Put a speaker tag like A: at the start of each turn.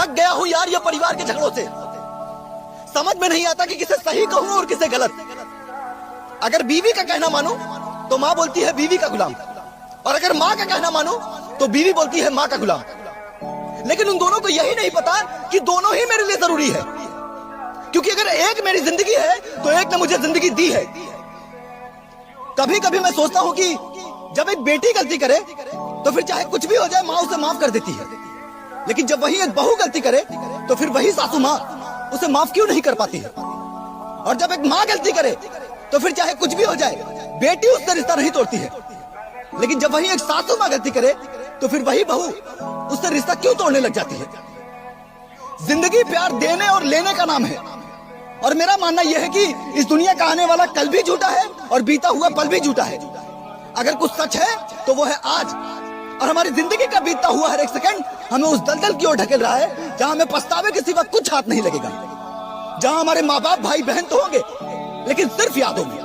A: थक गया हूं यार ये परिवार के झगड़ों से। समझ में नहीं आता कि किसे सही कहूं और किसे गलत। अगर बीवी का कहना मानो तो माँ बोलती है बीवी का गुलाम, और अगर माँ का कहना मानो तो बीवी बोलती है माँ का गुलाम। लेकिन उन दोनों को यही नहीं पता कि दोनों ही मेरे लिए जरूरी है, क्योंकि अगर एक मेरी जिंदगी है तो एक ने मुझे जिंदगी दी है। कभी कभी मैं सोचता हूं कि जब एक बेटी गलती करे तो फिर चाहे कुछ भी हो जाए माँ उसे माफ कर देती है, लेकिन जब वही एक बहू गलती करे तो फिर वही सासू माँ उसे माफ क्यों नहीं कर पाती है। और जब एक माँ गलती करे तो फिर चाहे कुछ भी हो जाए बेटी उससे रिश्ता नहीं तोड़ती है, लेकिन जब वही एक सासू माँ गलती करे तो फिर वही बहू उससे रिश्ता क्यों तोड़ने लग जाती है। जिंदगी प्यार देने और लेने का नाम है, और मेरा मानना यह है कि इस दुनिया का आने वाला कल भी झूठा है और बीता हुआ पल भी झूठा है। अगर कुछ सच है तो वो है आज, और हमारी जिंदगी का बीतता हुआ हर एक सेकंड हमें उस दलदल की ओर ढकेल रहा है जहां हमें पछतावे के सिवा कुछ हाथ नहीं लगेगा, जहां हमारे माँ बाप भाई बहन तो होंगे लेकिन सिर्फ यादों में।